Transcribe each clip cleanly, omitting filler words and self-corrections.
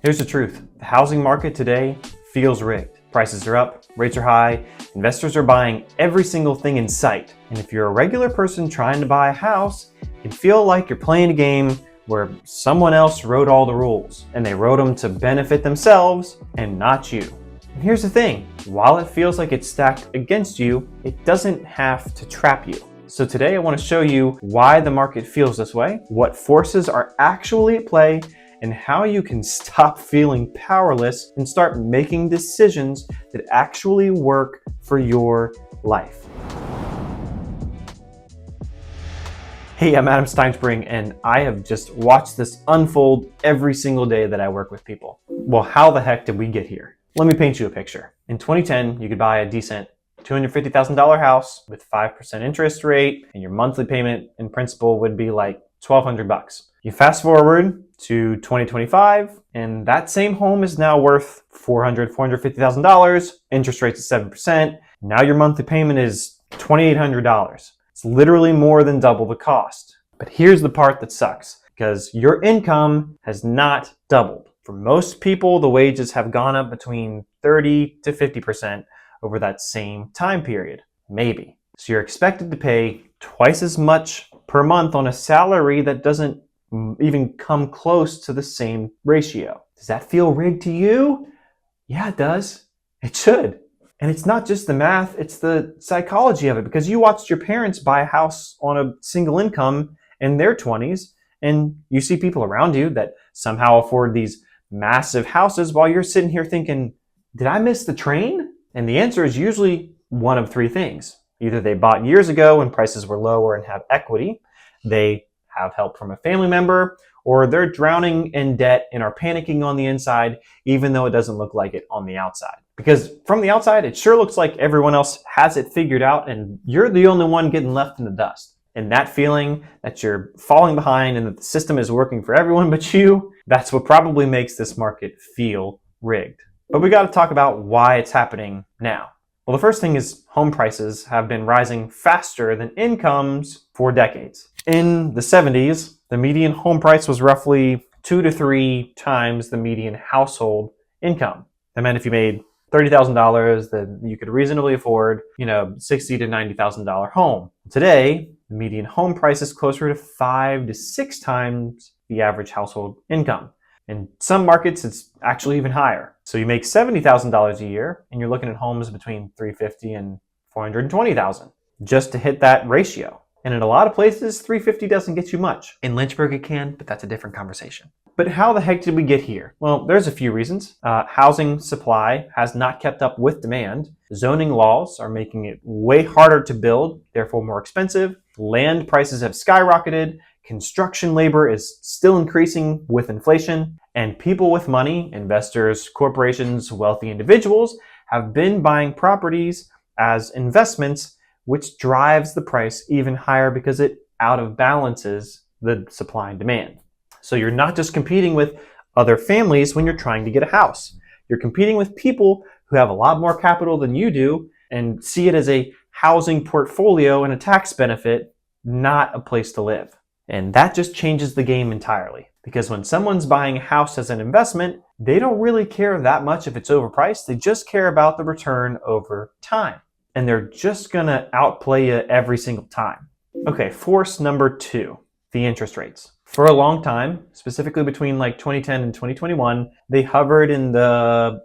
Here's the truth. The housing market today feels rigged. Prices are up, rates are high, investors are buying every single thing in sight. And if you're a regular person trying to buy a house, it can feel like you're playing a game where someone else wrote all the rules, and they wrote them to benefit themselves and not you. And here's the thing, while it feels like it's stacked against you, it doesn't have to trap you. So today I want to show you why the market feels this way, what forces are actually at play, and how you can stop feeling powerless and start making decisions that actually work for your life. Hey, I'm Adam Stinespring, and I have just watched this unfold every single day that I work with people. Well, how the heck did we get here? Let me paint you a picture. In 2010, you could buy a decent $250,000 house with 5% interest rate, and your monthly payment in principal would be like $1,200. You fast forward to 2025, and that same home is now worth $450,000. Interest rate's at 7%. Now your monthly payment is $2,800. It's literally more than double the cost. But here's the part that sucks, because your income has not doubled. For most people, the wages have gone up between 30 to 50% over that same time period, maybe. So you're expected to pay twice as much per month on a salary that doesn't even come close to the same ratio. Does that feel rigged to you? Yeah, it does. It should. And it's not just the math, it's the psychology of it, because you watched your parents buy a house on a single income in their 20s, and you see people around you that somehow afford these massive houses while you're sitting here thinking, did I miss the train? And the answer is usually one of three things. Either they bought years ago when prices were lower and have equity, they have help from a family member, or they're drowning in debt and are panicking on the inside, even though it doesn't look like it on the outside. Because from the outside, it sure looks like everyone else has it figured out and you're the only one getting left in the dust. And that feeling that you're falling behind and that the system is working for everyone but you, that's what probably makes this market feel rigged. But we got to talk about why it's happening now. Well, the first thing is home prices have been rising faster than incomes for decades. In the 70s, the median home price was roughly 2 to 3 times the median household income. That meant if you made $30,000, then you could reasonably afford, $60,000 to $90,000 home. Today, the median home price is closer to 5 to 6 times the average household income. In some markets, it's actually even higher. So you make $70,000 a year, and you're looking at homes between $350,000 and $420,000 just to hit that ratio. And in a lot of places, $350,000 doesn't get you much. In Lynchburg, it can, but that's a different conversation. But how the heck did we get here? Well, there's a few reasons. Housing supply has not kept up with demand. Zoning laws are making it way harder to build, therefore more expensive. Land prices have skyrocketed. Construction labor is still increasing with inflation. And people with money, investors, corporations, wealthy individuals, have been buying properties as investments, which drives the price even higher because it out of balances the supply and demand. So you're not just competing with other families when you're trying to get a house. You're competing with people who have a lot more capital than you do and see it as a housing portfolio and a tax benefit, not a place to live. And that just changes the game entirely. Because when someone's buying a house as an investment, they don't really care that much if it's overpriced. They just care about the return over time. And they're just gonna outplay you every single time. Okay, force number 2, the interest rates. For a long time, specifically between like 2010 and 2021, they hovered in the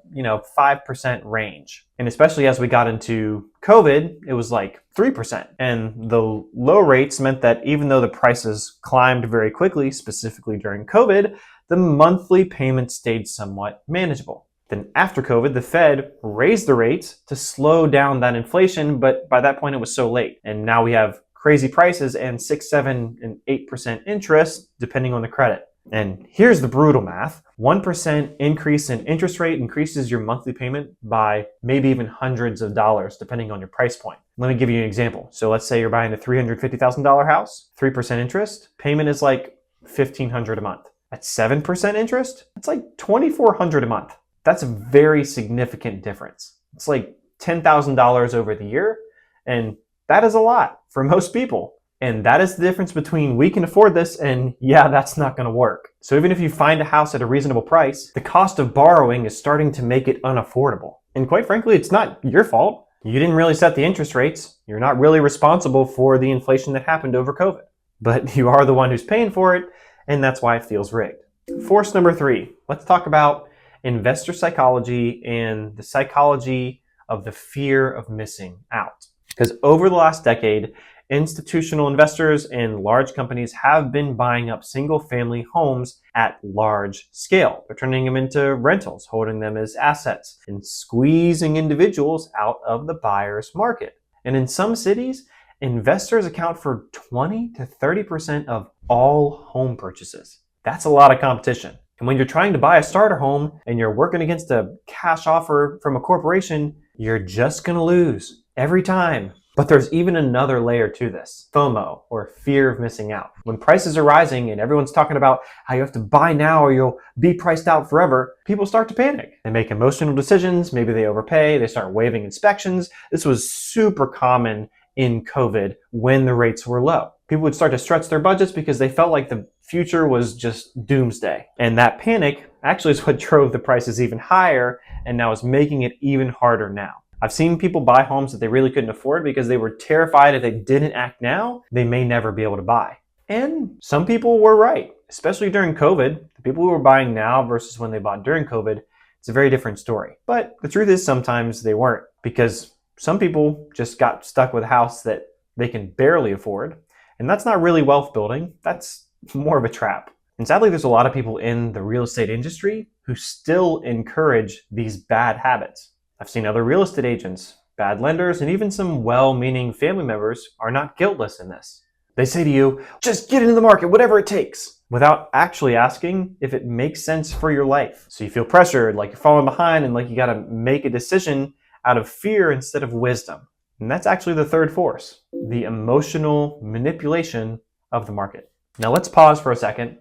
5% range. And especially as we got into COVID, it was like 3%. And the low rates meant that even though the prices climbed very quickly, specifically during COVID, the monthly payment stayed somewhat manageable. Then after COVID, the Fed raised the rates to slow down that inflation, but by that point it was so late. And now we have crazy prices and 6, 7, and 8% interest, depending on the credit. And here's the brutal math. 1% increase in interest rate increases your monthly payment by maybe even hundreds of dollars, depending on your price point. Let me give you an example. So let's say you're buying a $350,000 house, 3% interest, payment is like $1,500 a month. At 7% interest, it's like $2,400 a month. That's a very significant difference. It's like $10,000 over the year, and that is a lot for most people. And that is the difference between we can afford this and yeah, that's not going to work. So even if you find a house at a reasonable price, the cost of borrowing is starting to make it unaffordable. And quite frankly, it's not your fault. You didn't really set the interest rates. You're not really responsible for the inflation that happened over COVID. But you are the one who's paying for it, and that's why it feels rigged. Force number 3, let's talk about investor psychology and the psychology of the fear of missing out. Because over the last decade, institutional investors and large companies have been buying up single-family homes at large scale. They're turning them into rentals, holding them as assets, and squeezing individuals out of the buyer's market. And in some cities, investors account for 20 to 30% of all home purchases. That's a lot of competition. And when you're trying to buy a starter home and you're working against a cash offer from a corporation, you're just going to lose every time. But there's even another layer to this, FOMO, or fear of missing out. When prices are rising and everyone's talking about how you have to buy now or you'll be priced out forever, people start to panic. They make emotional decisions, maybe they overpay, they start waiving inspections. This was super common in COVID when the rates were low. People would start to stretch their budgets because they felt like the future was just doomsday. And that panic actually is what drove the prices even higher and now is making it even harder now. I've seen people buy homes that they really couldn't afford because they were terrified if they didn't act now, they may never be able to buy. And some people were right, especially during COVID. The people who were buying now versus when they bought during COVID, it's a very different story. But the truth is sometimes they weren't, because some people just got stuck with a house that they can barely afford. And that's not really wealth building, that's more of a trap. And sadly, there's a lot of people in the real estate industry who still encourage these bad habits. I've seen other real estate agents, bad lenders, and even some well-meaning family members are not guiltless in this. They say to you, just get into the market, whatever it takes, without actually asking if it makes sense for your life. So you feel pressured, like you're falling behind, and like you gotta make a decision out of fear instead of wisdom. And that's actually the third force, the emotional manipulation of the market. Now let's pause for a second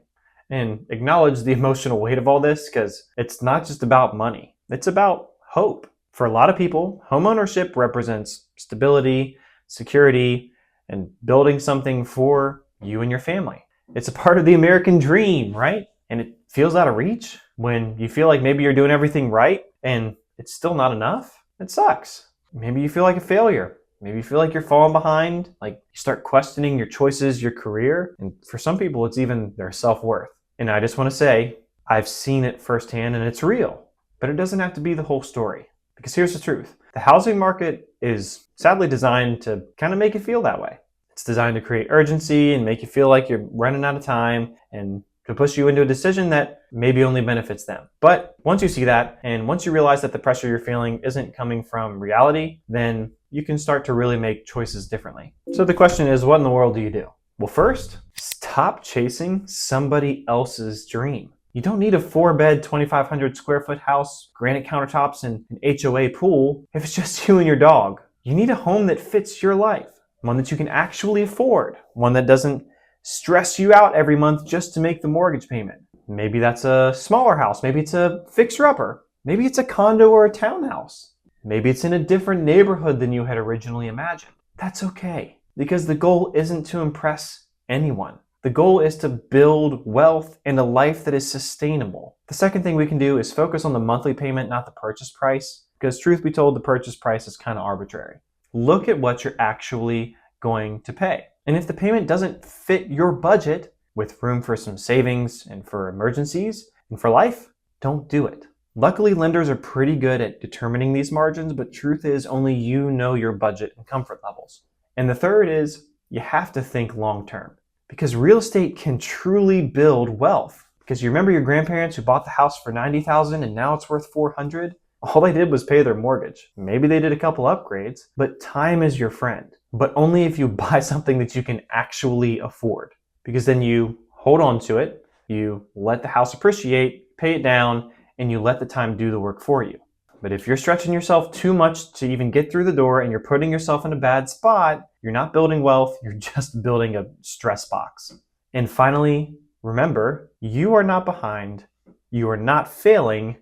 and acknowledge the emotional weight of all this, because it's not just about money, it's about hope. For a lot of people, homeownership represents stability, security, and building something for you and your family. It's a part of the American dream, right? And it feels out of reach when you feel like maybe you're doing everything right and it's still not enough. It sucks. Maybe you feel like a failure. Maybe you feel like you're falling behind, like you start questioning your choices, your career. And for some people, it's even their self-worth. And I just want to say, I've seen it firsthand and it's real, but it doesn't have to be the whole story. Because here's the truth. The housing market is sadly designed to kind of make you feel that way. It's designed to create urgency and make you feel like you're running out of time and to push you into a decision that maybe only benefits them. But once you see that, and once you realize that the pressure you're feeling isn't coming from reality, then you can start to really make choices differently. So the question is, what in the world do you do? Well, first, stop chasing somebody else's dream. You don't need a 4-bed, 2,500 square foot house, granite countertops, and an HOA pool if it's just you and your dog. You need a home that fits your life, one that you can actually afford, one that doesn't stress you out every month just to make the mortgage payment. Maybe that's a smaller house, maybe it's a fixer-upper, maybe it's a condo or a townhouse. Maybe it's in a different neighborhood than you had originally imagined. That's okay, because the goal isn't to impress anyone. The goal is to build wealth and a life that is sustainable. The second thing we can do is focus on the monthly payment, not the purchase price, because truth be told, the purchase price is kind of arbitrary. Look at what you're actually going to pay. And if the payment doesn't fit your budget, with room for some savings and for emergencies and for life, don't do it. Luckily, lenders are pretty good at determining these margins, but truth is only you know your budget and comfort levels. And the third is you have to think long term. Because real estate can truly build wealth. Because you remember your grandparents who bought the house for $90,000 and now it's worth $400,000? All they did was pay their mortgage. Maybe they did a couple upgrades, but time is your friend. But only if you buy something that you can actually afford. Because then you hold on to it, you let the house appreciate, pay it down, and you let the time do the work for you. But if you're stretching yourself too much to even get through the door and you're putting yourself in a bad spot, you're not building wealth, you're just building a stress box. And finally, remember, you are not behind, you are not failing,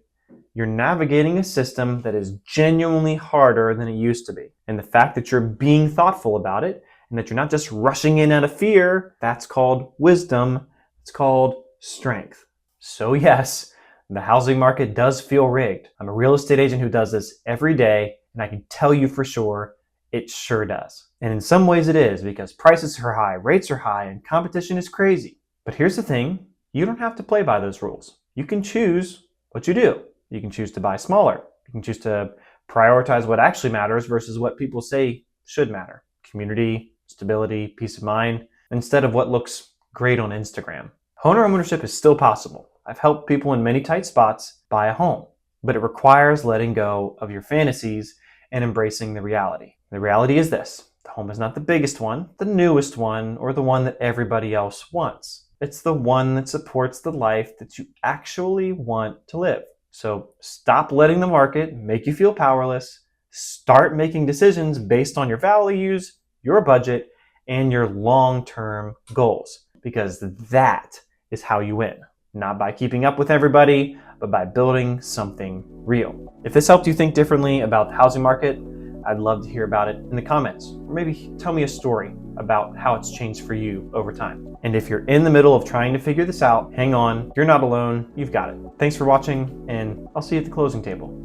you're navigating a system that is genuinely harder than it used to be. And the fact that you're being thoughtful about it and that you're not just rushing in out of fear. That's called wisdom. It's called strength. So yes, the housing market does feel rigged. I'm a real estate agent who does this every day, and I can tell you for sure, it sure does. And in some ways it is, because prices are high, rates are high, and competition is crazy. But here's the thing, you don't have to play by those rules. You can choose what you do. You can choose to buy smaller. You can choose to prioritize what actually matters versus what people say should matter. Community, stability, peace of mind, instead of what looks great on Instagram. Homeownership is still possible. I've helped people in many tight spots buy a home, but it requires letting go of your fantasies and embracing the reality. The reality is this: the home is not the biggest one, the newest one, or the one that everybody else wants. It's the one that supports the life that you actually want to live. So stop letting the market make you feel powerless. Start making decisions based on your values, your budget, and your long-term goals, because that is how you win. Not by keeping up with everybody, but by building something real. If this helped you think differently about the housing market, I'd love to hear about it in the comments. Or maybe tell me a story about how it's changed for you over time. And if you're in the middle of trying to figure this out, hang on, you're not alone, you've got it. Thanks for watching, and I'll see you at the closing table.